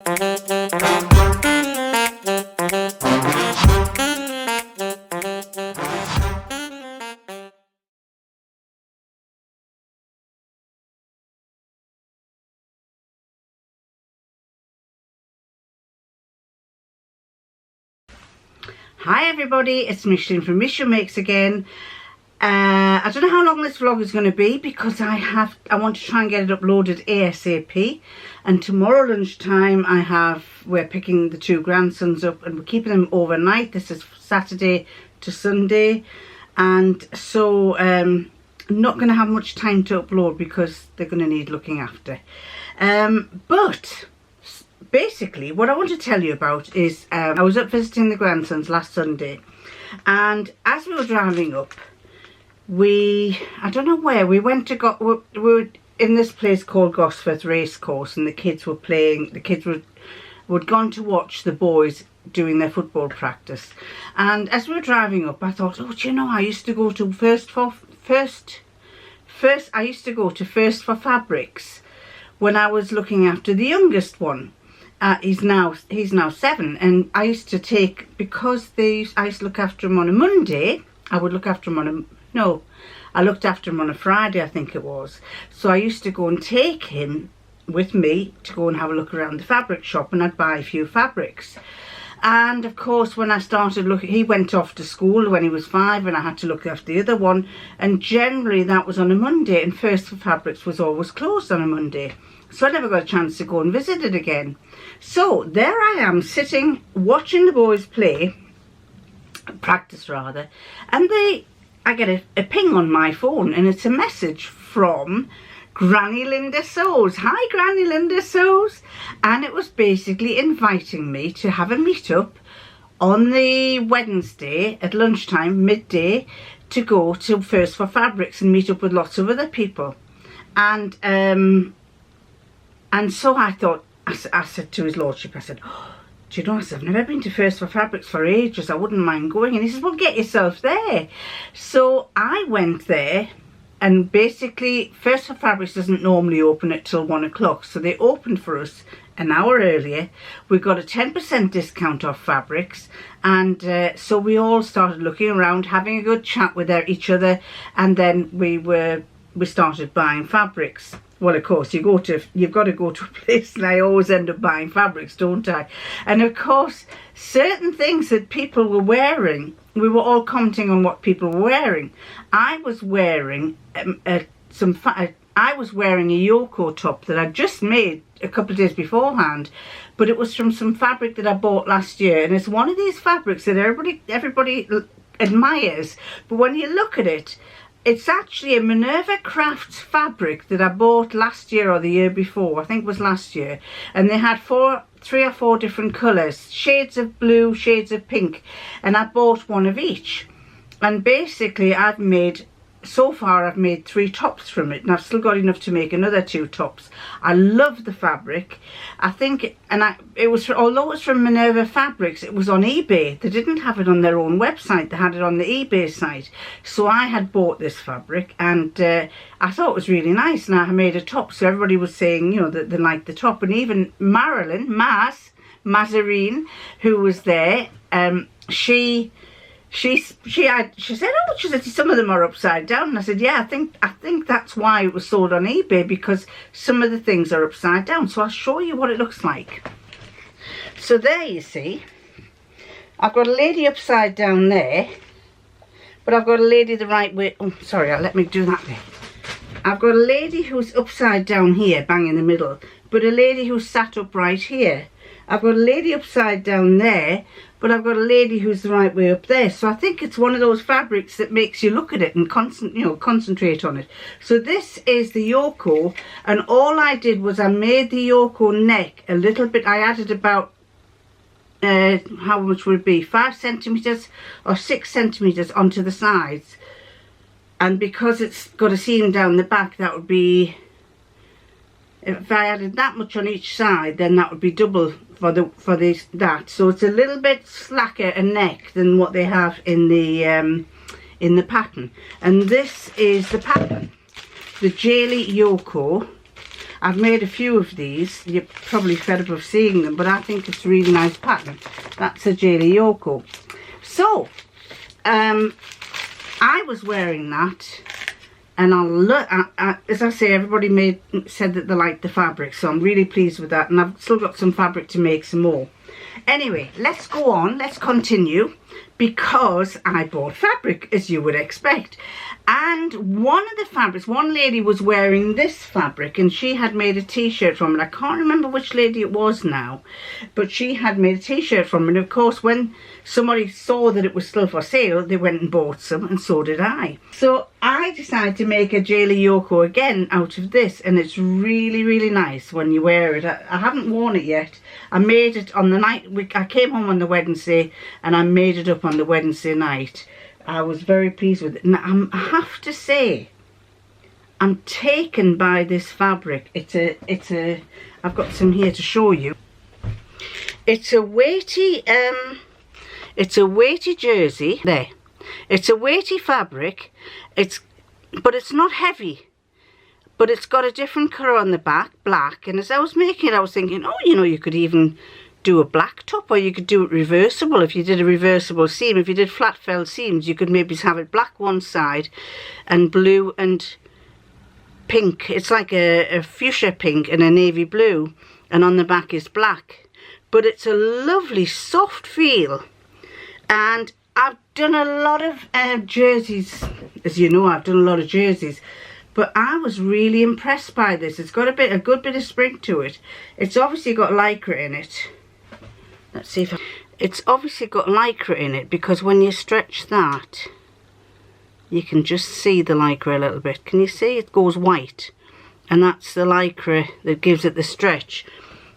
Hi everybody, it's Micheline from Micheline Makes again. I don't know how long this vlog is going to be because I want to try and get it uploaded ASAP. And tomorrow lunchtime we're picking the two grandsons up and we're keeping them overnight. This is Saturday to Sunday, and so I'm not going to have much time to upload because they're going to need looking after. But basically what I want to tell you about is I was up visiting the grandsons last Sunday, and as we were driving up, I don't know where we went to we were in this place called Gosforth Racecourse, and the kids were playing. The kids would gone to watch the boys doing their football practice, and as we were driving up I thought, oh, do you know, I used to go to First for Fabrics when I was looking after the youngest one. He's now 7, and I used to take, because I used to look after him on a Monday. I looked after him on a Friday, I think it was. So I used to go and take him with me to go and have a look around the fabric shop, and I'd buy a few fabrics. And of course, when I started looking, he went off to school when he was 5, and I had to look after the other one, and generally that was on a Monday, and First for Fabrics was always closed on a Monday. So I never got a chance to go and visit it again. So there I am, sitting, watching the boys practice rather, and I get a ping on my phone, and it's a message from Granny Linda Sews. Hi Granny Linda Sews. And it was basically inviting me to have a meet-up on the Wednesday at lunchtime, midday, to go to First for Fabrics and meet up with lots of other people. And so I thought, I said to his lordship, I said, oh, do you know, I said, I've never been to First for Fabrics for ages, I wouldn't mind going. And he says, well, get yourself there. So I went there, and basically First for Fabrics doesn't normally open it till 1 o'clock. So they opened for us an hour earlier. We got a 10% discount off fabrics, and so we all started looking around, having a good chat with each other, and then we started buying fabrics. Well, of course, you've got to go to a place, and I always end up buying fabrics, don't I? And of course, certain things that people were wearing, we were all commenting on what people were wearing. I was wearing a Yoko top that I just made a couple of days beforehand, but it was from some fabric that I bought last year, and it's one of these fabrics that everybody admires, but when you look at it, it's actually a Minerva Crafts fabric that I bought last year or the year before. I think it was last year. And they had 3 or 4 different colours. Shades of blue, shades of pink. And I bought one of each. And basically so far I've made 3 tops from it. And I've still got enough to make another 2 tops. I love the fabric. I think, although it's from Minerva Fabrics, it was on eBay. They didn't have it on their own website. They had it on the eBay site. So I had bought this fabric, and I thought it was really nice. And I made a top, so everybody was saying, you know, that they liked the top. And even Mazarine, who was there, she said, oh, she said, some of them are upside down. And I said, yeah, I think that's why it was sold on eBay, because some of the things are upside down. So I'll show you what it looks like. So there you see, I've got a lady upside down there, but I've got a lady the right way. Oh, sorry, let me do that there. I've got a lady who's upside down here, bang in the middle, but a lady who's sat upright here. I've got a lady upside down there, but I've got a lady who's the right way up there. So I think it's one of those fabrics that makes you look at it and concentrate on it. So this is the Yoko, and all I did was I made the Yoko neck a little bit. I added about, how much would it be? 5 centimetres or 6 centimetres onto the sides. And because it's got a seam down the back, that would be, if I added that much on each side, then that would be double for that. So it's a little bit slacker a neck than what they have in the pattern. And this is the pattern, the Jaylee Yoko. I've made a few of these. You're probably fed up of seeing them, but I think it's a really nice pattern. That's a Jaylee Yoko. So, I was wearing that, and as I say, everybody said that they liked the fabric, so I'm really pleased with that, and I've still got some fabric to make some more. Anyway, let's go on, let's continue, because I bought fabric, as you would expect. And one of the fabrics, one lady was wearing this fabric, and she had made a t-shirt from it. I can't remember which lady it was now, but she had made a t-shirt from it. And of course, when somebody saw that it was still for sale, they went and bought some, and so did I. So I decided to make a Jaylee Yoko again out of this, and it's really, really nice when you wear it. I haven't worn it yet. I made it on the night, I came home on the Wednesday, and I made it up on the Wednesday night. I was very pleased with it. And I have to say, I'm taken by this fabric. I've got some here to show you. It's a weighty jersey. There. It's a weighty fabric. But it's not heavy. But it's got a different colour on the back, black. And as I was making it, I was thinking, oh, you know, you could even do a black top, or you could do it reversible. If you did a reversible seam, if you did flat fell seams, you could maybe have it black one side and blue and pink. It's like a fuchsia pink and a navy blue, and on the back is black. But it's a lovely soft feel, and I've done a lot of jerseys. As you know, I've done a lot of jerseys, but I was really impressed by this. It's got a good bit of spring to it. It's obviously got lycra in it. Let's see if it's obviously got lycra in it, because when you stretch that, you can just see the lycra a little bit. Can you see? It goes white, and that's the lycra that gives it the stretch.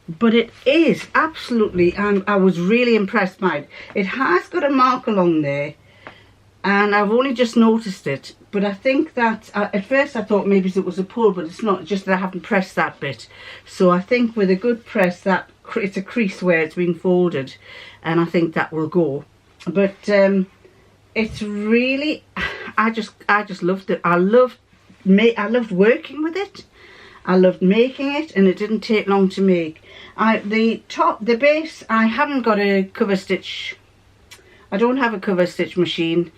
But it is absolutely, and I was really impressed by it. It has got a mark along there, and I've only just noticed it. But I think that, at first I thought maybe it was a pull, but it's not, just that I haven't pressed that bit. So I think with a good press, that it's a crease where it's been folded, and I think that will go. But it's really, I just loved it. I loved working with it. I loved making it, and it didn't take long to make. The base, I haven't got a cover stitch. I don't have a cover stitch machine.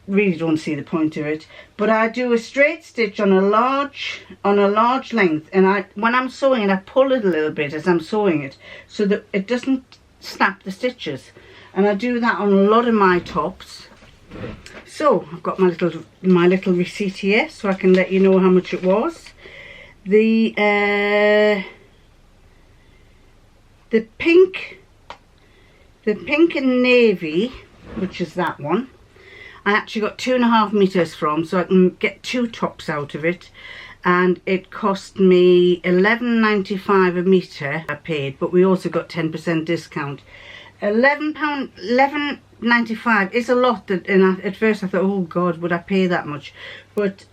Really don't see the point of it, but I do a straight stitch on a large length, and when I'm sewing it, I pull it a little bit as I'm sewing it, so that it doesn't snap the stitches. And I do that on a lot of my tops. So I've got my little receipt here, so I can let you know how much it was. The pink and navy, which is that one, I actually got 2.5 meters from, so I can get 2 tops out of it, and it cost me £11.95 a metre I paid, but we also got 10% discount. £11.95 is a lot, and at first I thought, oh God, would I pay that much? But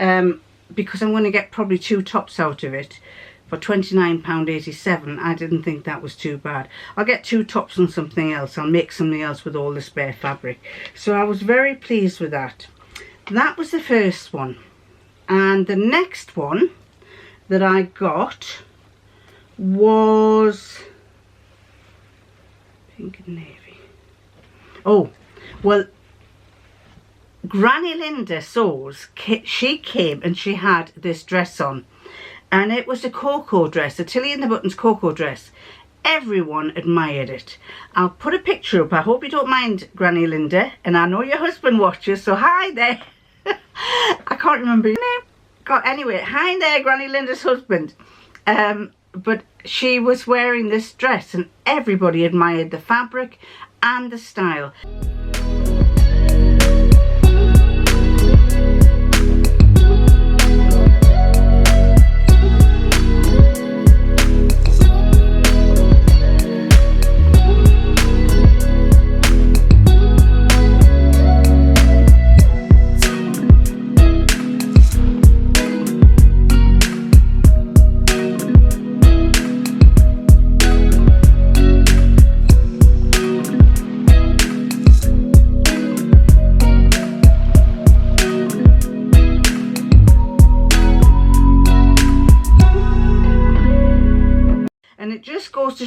because I'm going to get probably 2 tops out of it for £29.87, I didn't think that was too bad. I'll get 2 tops and something else. I'll make something else with all the spare fabric. So I was very pleased with that. That was the first one. And the next one that I got was pink and navy. Oh, well, Granny Linda Sews, she came and she had this dress on. And it was a cocoa dress, a Tilly in the Buttons cocoa dress. Everyone admired it. I'll put a picture up. I hope you don't mind, Granny Linda. And I know your husband watches, so hi there. I can't remember your name. God, anyway, hi there, Granny Linda's husband. But she was wearing this dress, and everybody admired the fabric and the style.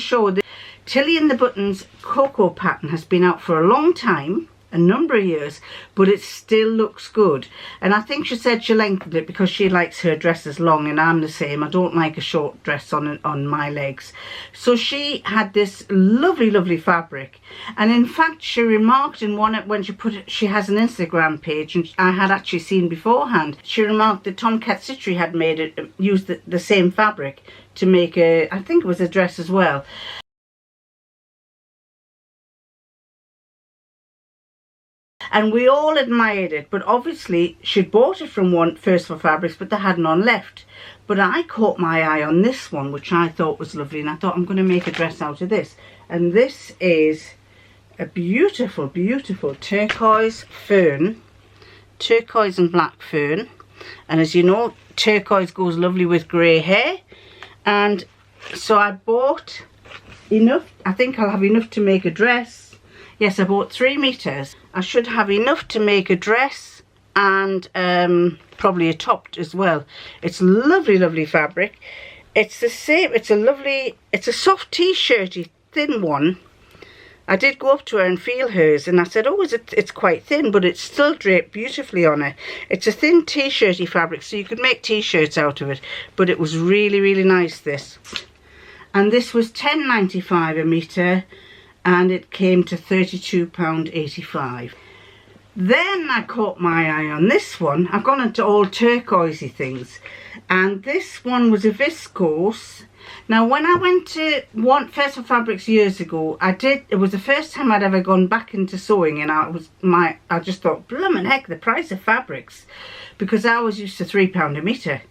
show that Tilly and the Buttons cocoa pattern has been out for a long time, a number of years, but it still looks good. And I think she said she lengthened it because she likes her dresses long, and I'm the same. I don't like a short dress on my legs. So she had this lovely fabric, and in fact she remarked in one, when she put it, she has an Instagram page, and I had actually seen beforehand, she remarked that Tomcat Stitchery had made it, used the same fabric to make a, I think it was a dress as well. And we all admired it, but obviously she'd bought it from First for Fabrics, but they had none left. But I caught my eye on this one, which I thought was lovely, and I thought I'm going to make a dress out of this. And this is a beautiful turquoise fern, turquoise and black fern. And as you know, turquoise goes lovely with grey hair. And so I bought enough. I think I'll have enough to make a dress. Yes, I bought 3 meters. I should have enough to make a dress and probably a top as well. It's lovely fabric. It's the same, it's a soft t-shirty thin one. I did go up to her and feel hers, and I said, oh, it's quite thin, but it's still draped beautifully on her. It's a thin t-shirty fabric, so you could make t-shirts out of it, but it was really nice, this. And this was £10.95 a metre, and it came to £32.85. Then I caught my eye on this one. I've gone into all turquoisey things, and this one was a viscose. Now when I went to First for Fabrics years ago, it was the first time I'd ever gone back into sewing, and I just thought, bloomin' heck, the price of fabrics, because I was used to £3 a metre.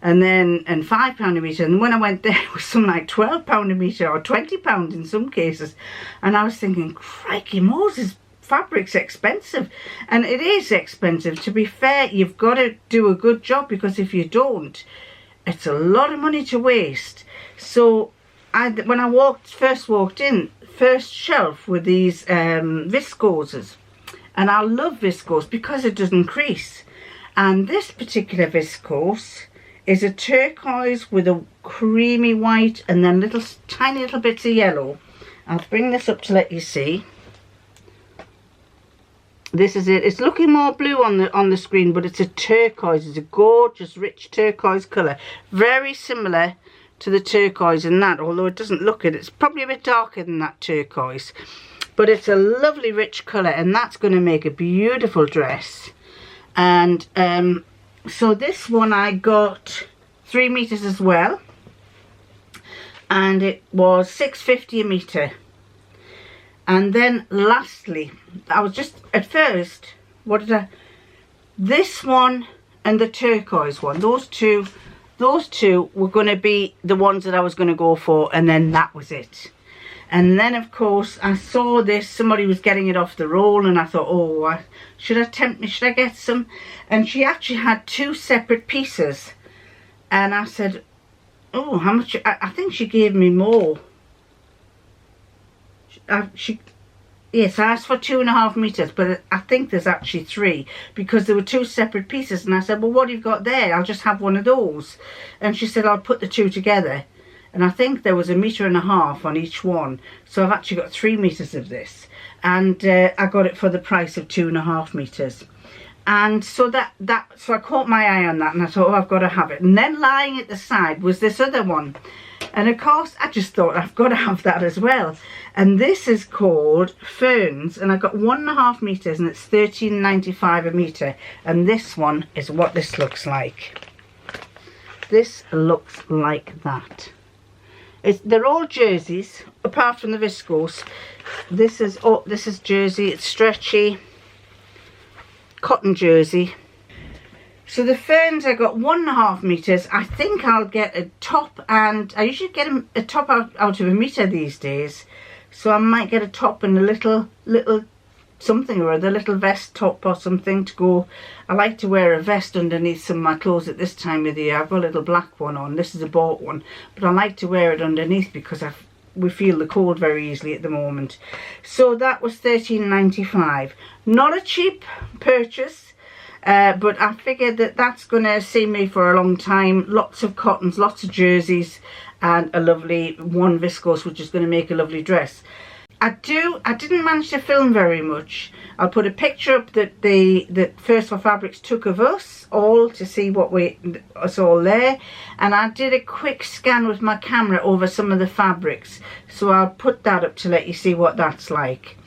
And £5 a metre, and when I went there it was something like £12 a metre or £20 in some cases, and I was thinking, crikey Moses, fabric's expensive. And it is expensive. To be fair, you've got to do a good job, because if you don't, it's a lot of money to waste. So when I first walked in, first shelf were these viscoses, and I love viscose because it doesn't crease. And this particular viscose is a turquoise with a creamy white and then tiny little bits of yellow. I'll bring this up to let you see. This is it. It's looking more blue on the screen, but it's a turquoise. It's a gorgeous rich turquoise colour, very similar to the turquoise in that, although it doesn't look it. It's probably a bit darker than that turquoise, but it's a lovely rich colour, and that's going to make a beautiful dress. And so this one I got 3 meters as well, and it was £6.50 a metre. And then lastly, I was just at first, this one and the turquoise one, those two were going to be the ones that I was going to go for, and then that was it. And then of course I saw this, somebody was getting it off the roll, and I thought, oh, should I get some? And she actually had 2 separate pieces, and I said, oh, how much? I think she gave me more. Yes, I asked for 2.5 meters, but I think there's actually 3, because there were 2 separate pieces. And I said, well, what have you got there? I'll just have one of those. And she said, I'll put the 2 together. And I think there was 1.5 meters on each one, so I've actually got 3 meters of this, and I got it for the price of 2.5 meters. And so so I caught my eye on that, and I thought, oh, I've got to have it. And then lying at the side was this other one, and of course I just thought, I've got to have that as well. And this is called Ferns, and I got 1.5 meters, and it's £13.95 a meter. And this one is what this looks like. This looks like that. They're all jerseys, apart from the viscose. This is jersey. It's stretchy cotton jersey. So the ferns, I got 1.5 meters. I think I'll get a top, and I usually get a top out of 1 meter these days. So I might get a top and a little something or other, little vest top or something to go. I like to wear a vest underneath some of my clothes at this time of the year. I've got a little black one on. This is a bought one, but I like to wear it underneath because we feel the cold very easily at the moment. So that was £13.95. Not a cheap purchase. but I figured that that's going to see me for a long time. Lots of cottons, lots of jerseys, and a lovely one viscose, which is going to make a lovely dress. I didn't manage to film very much. I'll put a picture up that First for Fabrics took of us all to see what us all there, and I did a quick scan with my camera over some of the fabrics, so I'll put that up to let you see what that's like.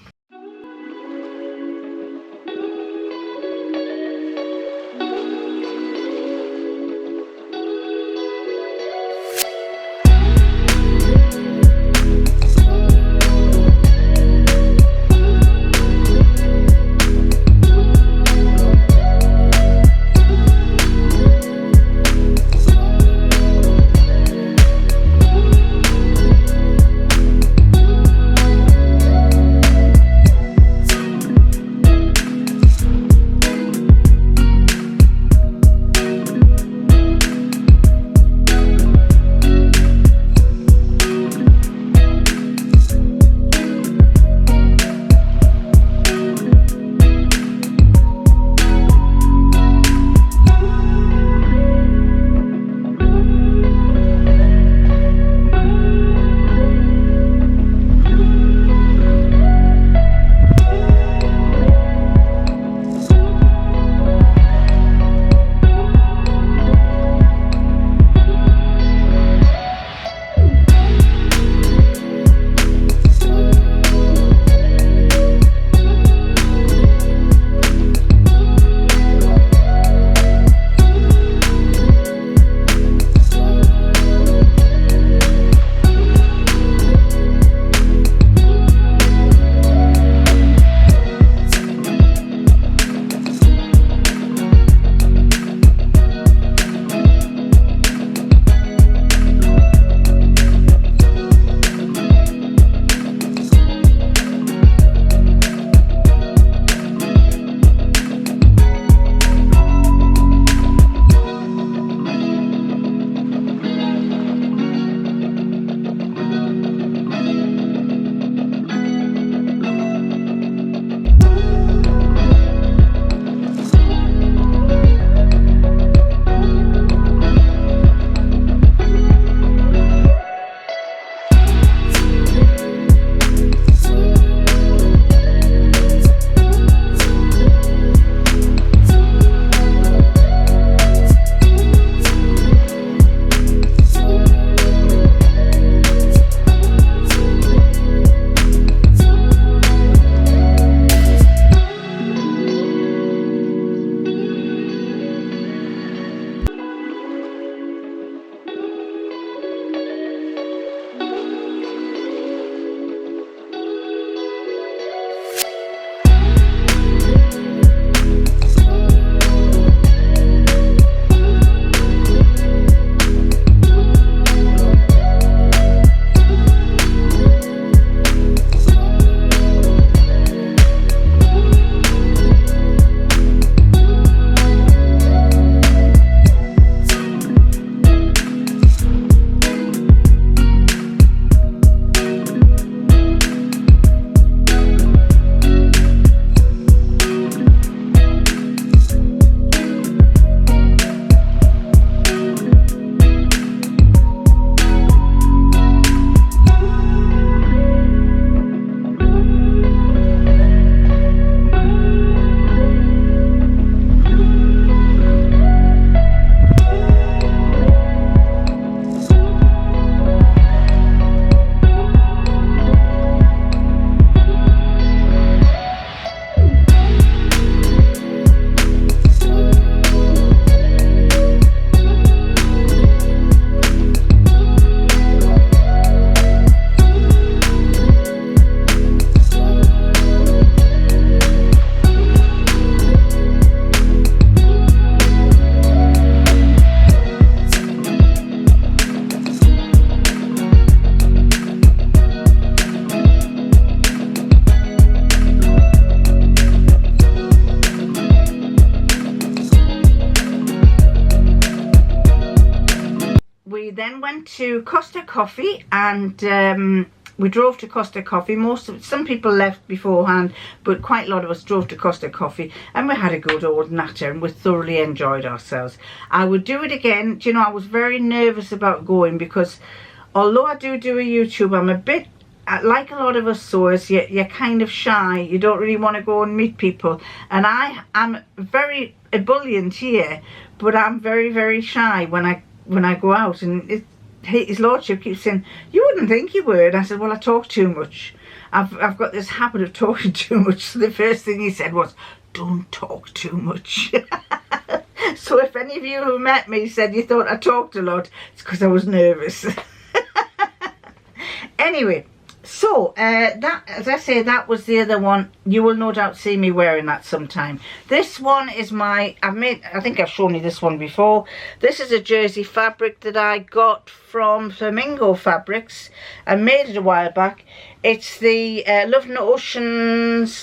then went to Costa Coffee and we drove to Costa Coffee. Some people left beforehand, but quite a lot of us drove to Costa Coffee, and we had a good old natter, and we thoroughly enjoyed ourselves. I would do it again. Do you know, I was very nervous about going because although I do a YouTube, I'm a bit, like a lot of us sewers, you're kind of shy. You don't really want to go and meet people. And I'm very ebullient here, but I'm very, very shy when I go out. And his lordship keeps saying, you wouldn't think you would. I said, well, I talk too much. I've got this habit of talking too much. So the first thing he said was, don't talk too much. So if any of you who met me said you thought I talked a lot, it's because I was nervous. Anyway, so that, as I say, that was the other one. You will no doubt see me wearing that sometime. This one is I think I've shown you this one before. This is a jersey fabric that I got from Flamingo Fabrics. I made it a while back. It's the Love Notions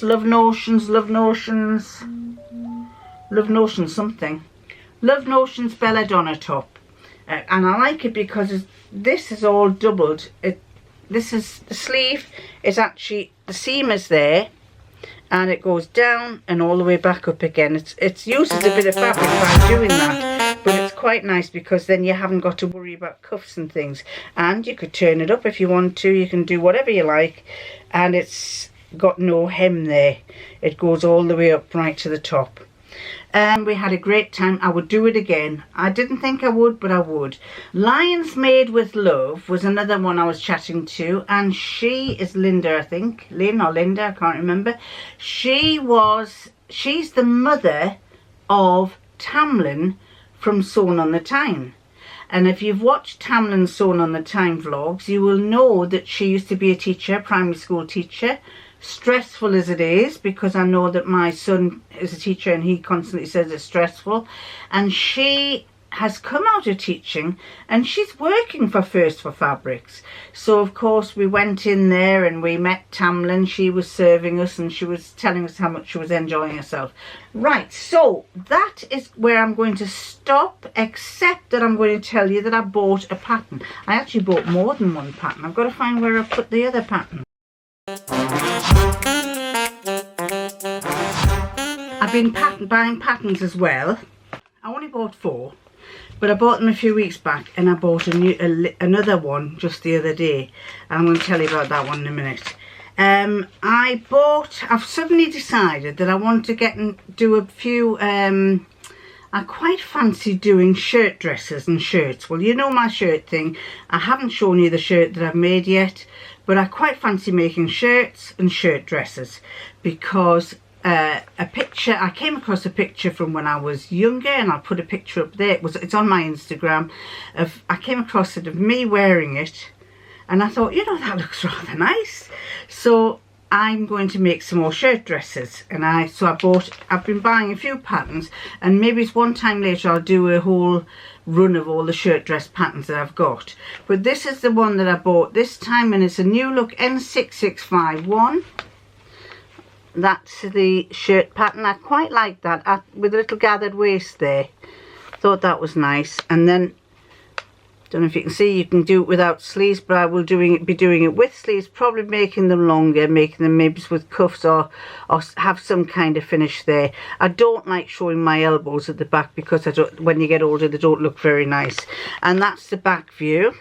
Belladonna top. And I like it because this is all doubled. This is the sleeve, is actually, the seam is there, and it goes down and all the way back up again. It uses a bit of fabric by doing that, but it's quite nice because then you haven't got to worry about cuffs and things. And you could turn it up if you want to, you can do whatever you like, and it's got no hem there. It goes all the way up right to the top. We had a great time. I would do it again. I didn't think I would, but I would. Lions Made with Love was another one I was chatting to, and she is Linda, I think. Lynn or Linda, I can't remember. She's the mother of Tamlin from Sewn on the Tyne. And if you've watched Tamlin's Sewn on the Tyne vlogs, you will know that she used to be a teacher, primary school teacher. Stressful as it is, because I know that my son is a teacher and he constantly says it's stressful, and she has come out of teaching and she's working for First for Fabrics. So of course we went in there and we met Tamlin. She was serving us and she was telling us how much she was enjoying herself. Right, so that is where I'm going to stop, except that I'm going to tell you that I bought a pattern. I actually bought more than one pattern. I've got to find where I put the other pattern. I've been buying patterns as well. I only bought 4, but I bought them a few weeks back, and I bought another one just the other day. I'm going to tell you about that one in a minute. I've suddenly decided that I want to get and do a few, I quite fancy doing shirt dresses and shirts. Well, you know my shirt thing. I haven't shown you the shirt that I've made yet, but I quite fancy making shirts and shirt dresses because I came across a picture from when I was younger, and I'll put a picture up there. It's on my Instagram. I came across it of me wearing it, and I thought, you know, that looks rather nice. So I'm going to make some more shirt dresses, and I've been buying a few patterns, and maybe it's one time later I'll do a whole run of all the shirt dress patterns that I've got. But this is the one that I bought this time, and it's a New Look N6651. That's the shirt pattern. I quite like that, with a little gathered waist there. Thought that was nice. And then, don't know if you can see, you can do it without sleeves, but I will be doing it with sleeves, probably making them longer, making them maybe with cuffs or have some kind of finish there. I don't like showing my elbows at the back because when you get older they don't look very nice. And that's the back view.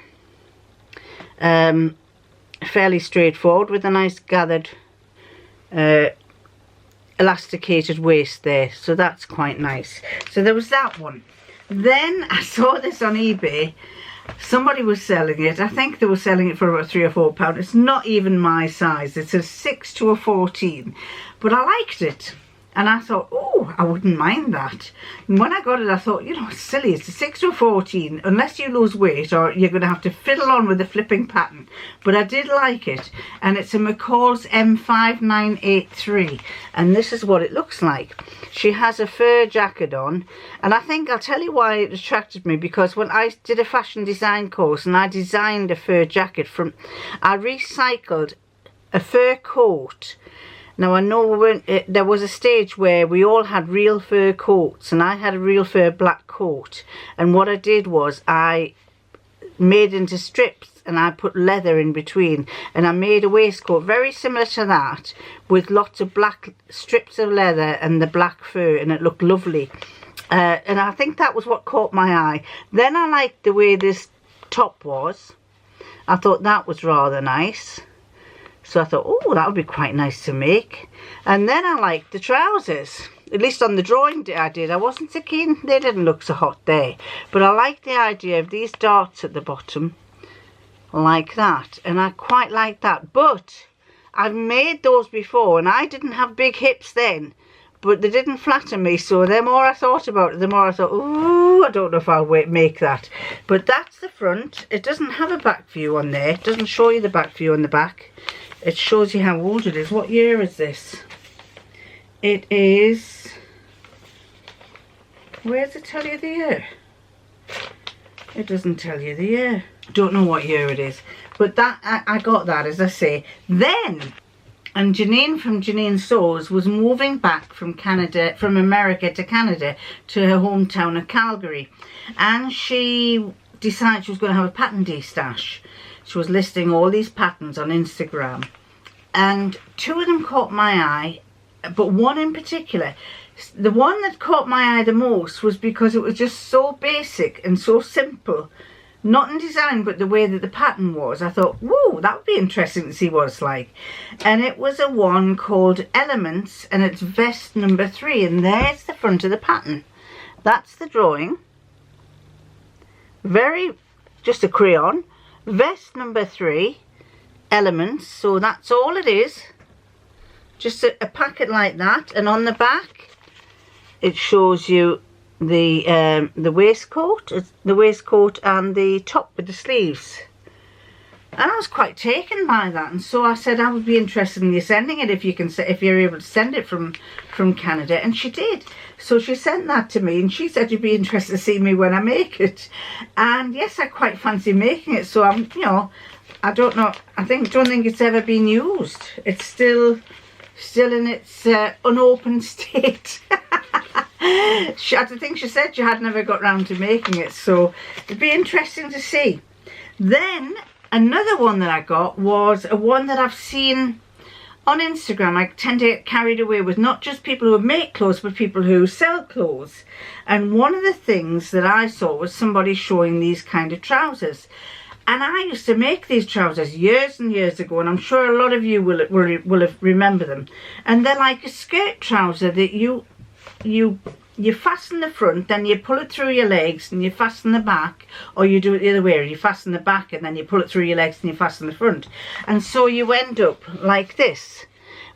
Fairly straightforward with a nice gathered elasticated waist there, so that's quite nice. So there was that one. Then I saw this on eBay. Somebody was selling it. I think they were selling it for about £3 or £4. It's not even my size. It's a 6 to a 14, but I liked it. And I thought, oh, I wouldn't mind that. And when I got it, I thought, you know, it's silly. It's a 6 to a 14. Unless you lose weight, or you're going to have to fiddle on with the flipping pattern. But I did like it. And it's a McCall's M5983. And this is what it looks like. She has a fur jacket on. And I think I'll tell you why it attracted me. Because when I did a fashion design course and I designed a fur jacket I recycled a fur coat. Now I know there was a stage where we all had real fur coats, and I had a real fur black coat, and what I did was I made into strips and I put leather in between, and I made a waistcoat very similar to that with lots of black strips of leather and the black fur, and it looked lovely. And I think that was what caught my eye. Then I liked the way this top was. I thought that was rather nice. So I thought, oh, that would be quite nice to make. And then I liked the trousers. At least on the drawing I did. I wasn't so keen. They didn't look so hot there. But I liked the idea of these darts at the bottom. Like that. And I quite like that. But I've made those before. And I didn't have big hips then. But they didn't flatter me, so the more I thought about it, the more I thought, ooh, I don't know if I'll make that. But that's the front. It doesn't have a back view on there. It doesn't show you the back view on the back. It shows you how old it is. What year is this? It is... Where does it tell you the year? It doesn't tell you the year. Don't know what year it is. But that I got that, as I say. Then... And Janine from Janine Sews was moving back from America to Canada to her hometown of Calgary. And she decided she was going to have a pattern day stash. She was listing all these patterns on Instagram. And two of them caught my eye, but one in particular. The one that caught my eye the most was because it was just so basic and so simple. Not in design, but the way that the pattern was. I thought, whoa, that would be interesting to see what it's like. And it was a one called Elements, and it's vest number 3. And there's the front of the pattern. That's the drawing. Just a crayon. Vest number 3, Elements. So that's all it is. Just a packet like that. And on the back, it shows you the waistcoat. It's the waistcoat and the top with the sleeves. And I was quite taken by that, and so I said I would be interested in you sending it if you're able to send it from Canada. And she did. So she sent that to me, and she said you'd be interested to see me when I make it. And yes, I quite fancy making it. So I'm, I don't know. Don't think it's ever been used. It's still in its unopened state. I think she said she had never got round to making it, so it'd be interesting to see. Then another one that I got was a one that I've seen on Instagram. I tend to get carried away with not just people who make clothes, but people who sell clothes. And one of the things that I saw was somebody showing these kind of trousers. And I used to make these trousers years and years ago, and I'm sure a lot of you will have remember them. And they're like a skirt trouser that you fasten the front, then you pull it through your legs and you fasten the back, or you do it the other way, you fasten the back and then you pull it through your legs and you fasten the front. And so you end up like this,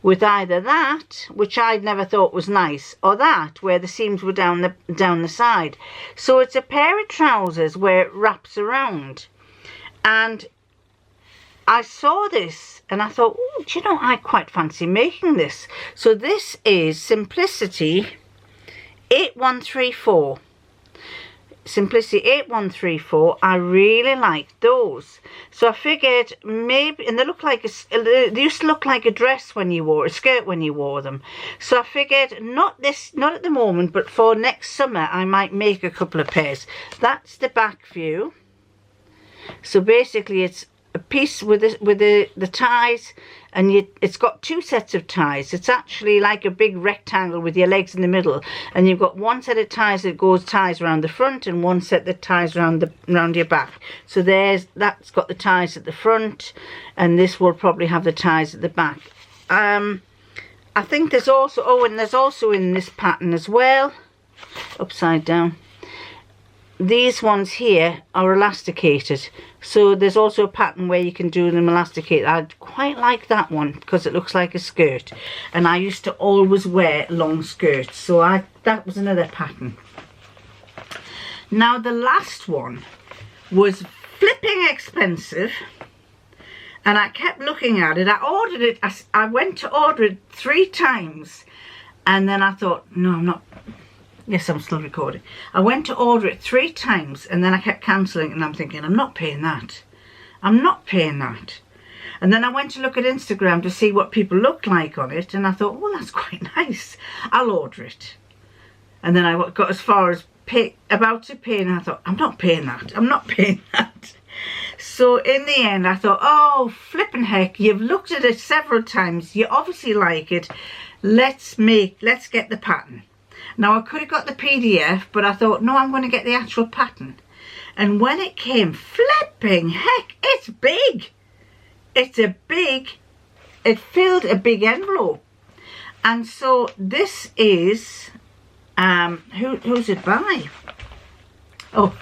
with either that, which I'd never thought was nice, or that, where the seams were down the side. So it's a pair of trousers where it wraps around. And I saw this and I thought, oh, do you know, I quite fancy making this. So this is Simplicity 8134. Simplicity 8134. I really liked those. So I figured maybe, and they used to look like a dress when you wore a skirt when you wore them. So I figured not at the moment, but for next summer I might make a couple of pairs. That's the back view. So basically it's a piece with the ties, and it's got two sets of ties. It's actually like a big rectangle with your legs in the middle, and you've got one set of ties that ties around the front, and one set that ties around your back. So that's got the ties at the front, and this will probably have the ties at the back. I think there's also in this pattern as well, upside down, these ones here are elasticated. So there's also a pattern where you can do them elasticated. I quite like that one because it looks like a skirt, and I used to always wear long skirts, so that was another pattern. Now the last one was flipping expensive, and I kept looking at it. I ordered it. I went to order it 3 times, and then I thought, no, I'm not. Yes, I'm still recording. I went to order it 3 times, and then I kept cancelling, and I'm thinking, I'm not paying that. I'm not paying that. And then I went to look at Instagram to see what people looked like on it, and I thought, well, that's quite nice. I'll order it. And then I got as far as about to pay, and I thought, I'm not paying that. I'm not paying that. So in the end I thought, oh flippin' heck, you've looked at it several times, you obviously like it, let's get the pattern. Now I could have got the PDF, but I thought no, I'm going to get the actual pattern. And when it came, flipping heck, it's big. It filled a big envelope. And so this is who's it by? Oh,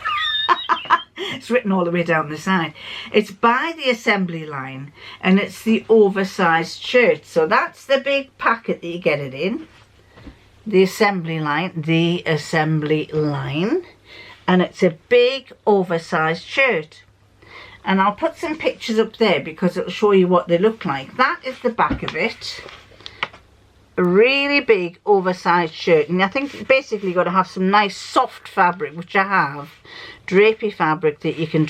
it's written all the way down the side. It's by the Assembly Line, and it's the oversized shirt. So that's the big packet that you get it in. The Assembly Line, and it's a big oversized shirt. And I'll put some pictures up there because it'll show you what they look like. That is the back of it. A really big oversized shirt, and I think basically you've got to have some nice soft fabric, which I have, drapey fabric that you can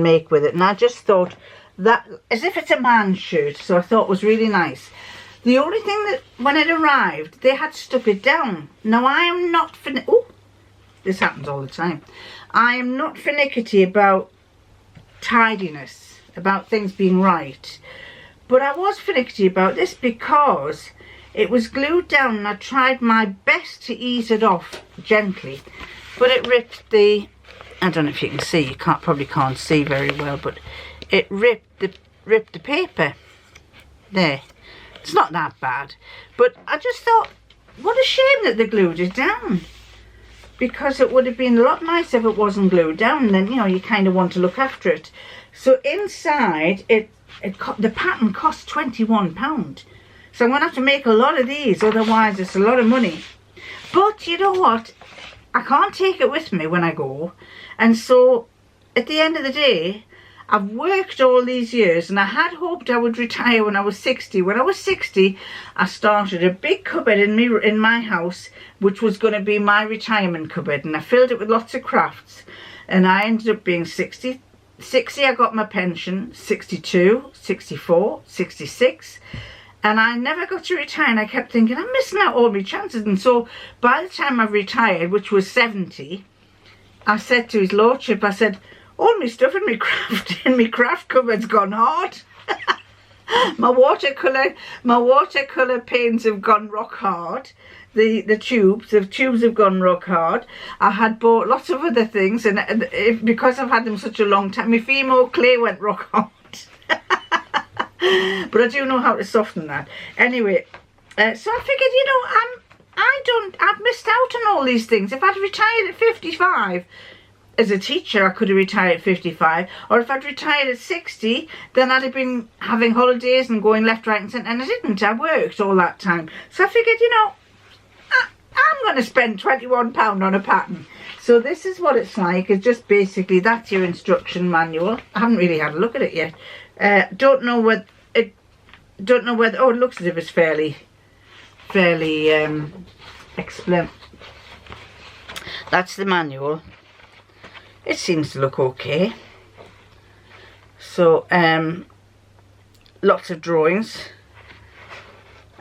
make with it. And I just thought that as if it's a man's shirt, so I thought it was really nice. The only thing that when it arrived, they had stuck it down. Now I am not this happens all the time. I am not finicky about tidiness, about things being right, but I was finicky about this because it was glued down and I tried my best to ease it off gently, but it ripped the, I don't know if you can see, you probably can't see very well, but it ripped the paper there. It's not that bad, but I just thought, what a shame that they glued it down, because it would have been a lot nicer if it wasn't glued down. Then, you know, you kind of want to look after it. So inside, the pattern costs £21. So I'm going to have to make a lot of these, otherwise it's a lot of money. But you know what? I can't take it with me when I go. And so at the end of the day, I've worked all these years, and I had hoped I would retire when I was 60. When I was 60, I started a big cupboard in my house, which was going to be my retirement cupboard, and I filled it with lots of crafts. And I ended up being 60. 60, I got my pension. 62, 64, 66. And I never got to retire, and I kept thinking, I'm missing out all my chances. And so by the time I retired, which was 70, I said to his lordship, I said, all my stuff in my craft cupboard's gone hard. my watercolour paints have gone rock hard. The tubes have gone rock hard. I had bought lots of other things, and because I've had them such a long time, my Fimo clay went rock hard. But I do know how to soften that. Anyway, so I figured, you know, I've missed out on all these things. If I'd retired at 55, as a teacher, I could have retired at 55, or if I'd retired at 60, then I'd have been having holidays and going left, right and centre, and I didn't. I worked all that time. So I figured, you know, I'm going to spend £21 on a pattern. So this is what it's like. It's just basically, that's your instruction manual. I haven't really had a look at it yet. Don't know whether, oh, it looks as if it's fairly explain. That's the manual. It seems to look okay. So lots of drawings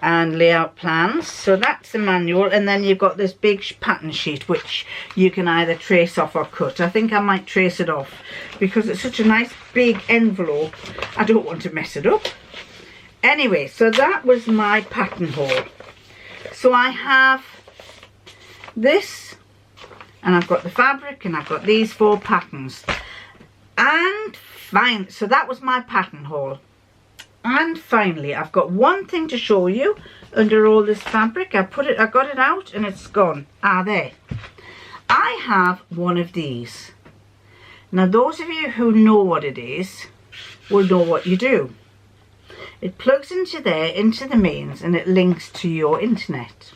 and layout plans. So that's the manual, and then you've got this big pattern sheet which you can either trace off or cut. I think I might trace it off because it's such a nice big envelope. I don't want to mess it up. Anyway, so that was my pattern haul. So I have this, and I've got the fabric, and I've got these 4 patterns. And fine, so that was my pattern haul. And finally, I've got one thing to show you under all this fabric. I got it out and it's gone. There. I have one of these. Now, those of you who know what it is will know what you do. It plugs into there, into the mains, and it links to your internet.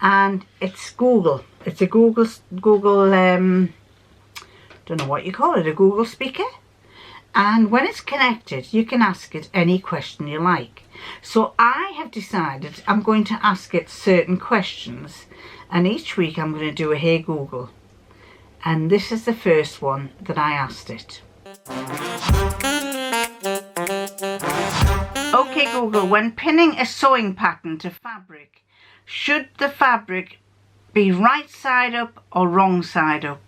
And it's Google. It's a Google, don't know what you call it, a Google speaker. And when it's connected, you can ask it any question you like. So I have decided I'm going to ask it certain questions. And each week I'm going to do a Hey Google. And this is the first one that I asked it. Okay Google, when pinning a sewing pattern to fabric, should the fabric be right side up or wrong side up?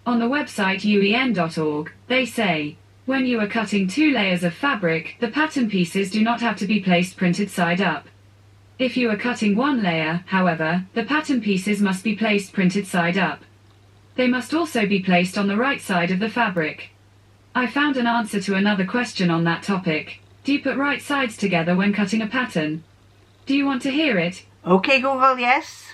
On the website uen.org, they say, when you are cutting 2 layers of fabric, the pattern pieces do not have to be placed printed side up. If you are cutting 1 layer, however, the pattern pieces must be placed printed side up. They must also be placed on the right side of the fabric. I found an answer to another question on that topic. Do you put right sides together when cutting a pattern? Do you want to hear it? Okay, Google, yes.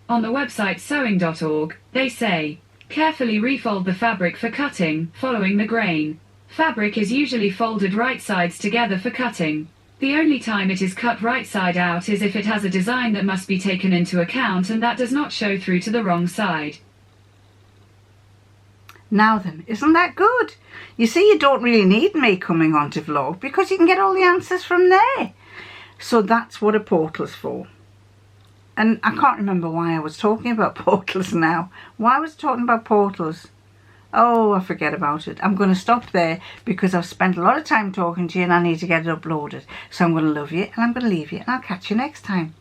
On the website sewing.org, they say, carefully refold the fabric for cutting, following the grain. Fabric is usually folded right sides together for cutting. The only time it is cut right side out is if it has a design that must be taken into account and that does not show through to the wrong side. Now then, isn't that good? You see, you don't really need me coming on to vlog because you can get all the answers from there. So that's what a portal's for. And I can't remember why I was talking about portals now. Why was I talking about portals? Oh, I forget about it. I'm going to stop there because I've spent a lot of time talking to you and I need to get it uploaded. So I'm going to love you and I'm going to leave you and I'll catch you next time.